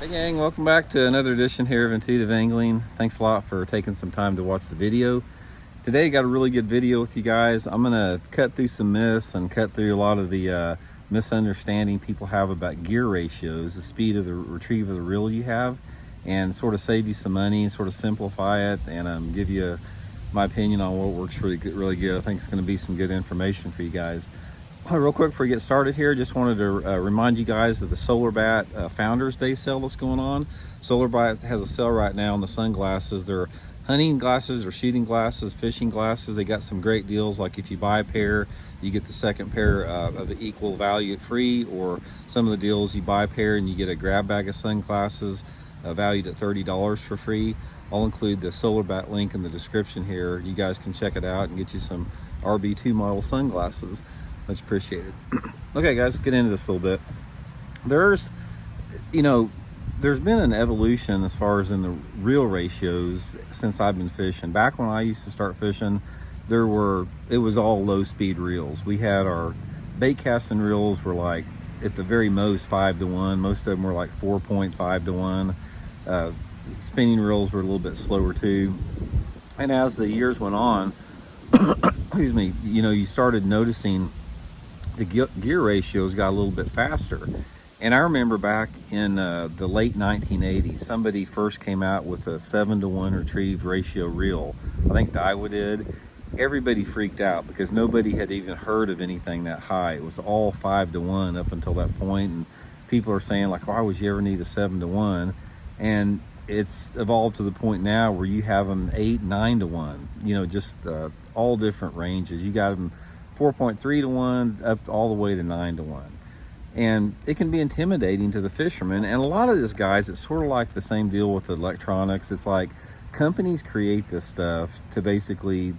Hey gang, welcome back to another edition here of Intuitive Angling. Thanks a lot for taking some time to watch the video. Today got a really good video with you guys. I'm gonna cut through some myths and cut through a lot of the misunderstanding people have about gear ratios, the speed of the retrieve of the reel you have, and sort of save you some money and sort of simplify it and give you my opinion on what works really good. I think it's gonna be some good information for you guys. Real quick before we get started here, just wanted to remind you guys of the SolarBat Founders Day sale that's going on. SolarBat has a sale right now on the sunglasses. They're hunting glasses or shooting glasses, fishing glasses. They got some great deals, like if you buy a pair, you get the second pair of equal value free, or some of the deals you buy a pair and you get a grab bag of sunglasses valued at $30 for free. I'll include the SolarBat link in the description here. You guys can check it out and get you some RB2 model sunglasses. Much appreciated. Okay guys, let's get into this a little bit. There's been an evolution as far as in the reel ratios since I've been fishing. Back when I used to start fishing, it was all low speed reels. We had our bait casting reels were like at the very most 5 to 1. Most of them were like 4.5 to 1. Spinning reels were a little bit slower too. And as the years went on, excuse me, you started noticing the gear ratios got a little bit faster. And I remember back in the late 1980s, somebody first came out with a 7 to 1 retrieve ratio reel. I think Daiwa did. Everybody freaked out because nobody had even heard of anything that high. It was all 5 to 1 up until that point. And people are saying like, why would you ever need a 7 to 1? And it's evolved to the point now where you have them 8, 9 to 1, just all different ranges. You got them 4.3 to 1 up all the way to 9 to 1. And it can be intimidating to the fishermen. And a lot of this, guys, it's sort of like the same deal with electronics. It's like companies create this stuff to basically,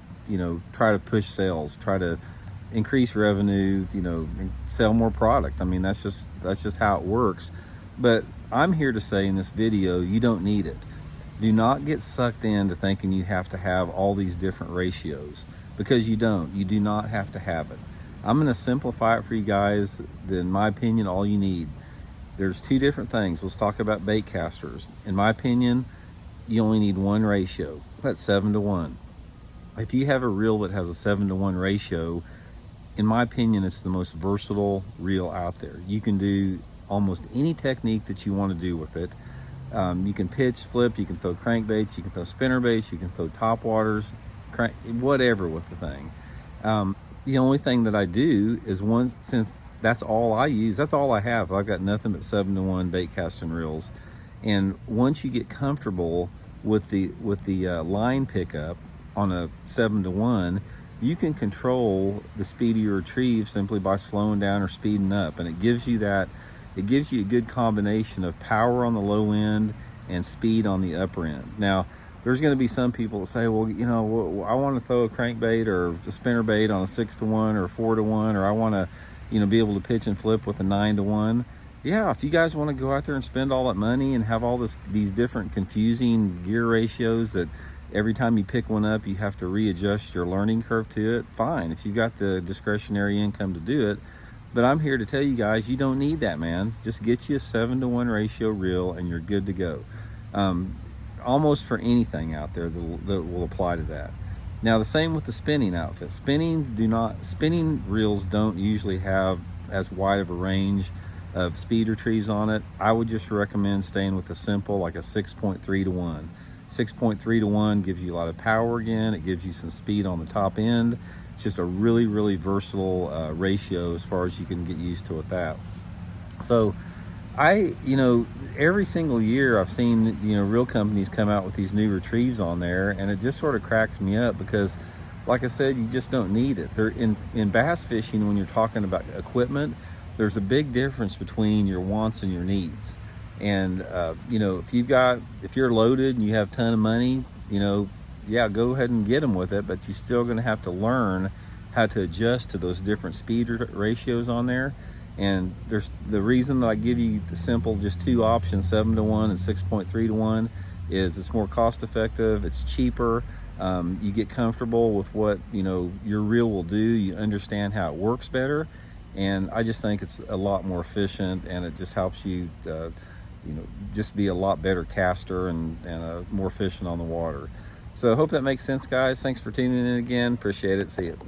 try to push sales, try to increase revenue, sell more product. I mean, that's just how it works. But I'm here to say in this video, you don't need it. Do not get sucked into thinking you have to have all these different ratios, because you don't. You do not have to have it. I'm going to simplify it for you guys. In my opinion, all you need. There's two different things. Let's talk about bait casters. In my opinion, you only need one ratio. That's 7 to 1. If you have a reel that has a 7 to 1 ratio, in my opinion, it's the most versatile reel out there. You can do almost any technique that you want to do with it. You can pitch, flip, you can throw crankbaits, you can throw spinnerbaits, you can throw topwaters, whatever with the thing. The only thing that I do is since that's all I use, that's all I have. I've got nothing but 7 to 1 bait casting reels. And once you get comfortable with the line pickup on a 7 to 1, you can control the speed of your retrieve simply by slowing down or speeding up. And it gives you a good combination of power on the low end and speed on the upper end. Now, there's going to be some people that say, well, I want to throw a crankbait or a spinnerbait on a 6 to 1 or 4 to 1, or I want to, be able to pitch and flip with a 9 to 1. Yeah, if you guys want to go out there and spend all that money and have all these different confusing gear ratios that every time you pick one up, you have to readjust your learning curve to it, fine. If you've got the discretionary income to do it. But I'm here to tell you guys, you don't need that, man. Just get you a 7 to 1 ratio reel and you're good to go. Almost for anything out there that will apply to that. Now, the same with the spinning outfit. Spinning reels don't usually have as wide of a range of speed retrieves on it. I would just recommend staying with a simple, like a 6.3 to 1. 6.3 to 1 gives you a lot of power again. It gives you some speed on the top end. It's just a really, really versatile ratio as far as you can get used to with that. So every single year I've seen, reel companies come out with these new retrieves on there, and it just sort of cracks me up because, like I said, you just don't need it. In bass fishing, when you're talking about equipment, there's a big difference between your wants and your needs. And, if you're loaded and you have a ton of money, yeah, go ahead and get them with it, but you're still going to have to learn how to adjust to those different speed ratios on there. And there's the reason that I give you the simple, just two options, 7 to 1 and 6.3 to 1, is it's more cost effective, it's cheaper, you get comfortable with what your reel will do, you understand how it works better, and I just think it's a lot more efficient, and it just helps you just be a lot better caster and more efficient on the water. So I hope that makes sense, guys. Thanks for tuning in again. Appreciate it. See you.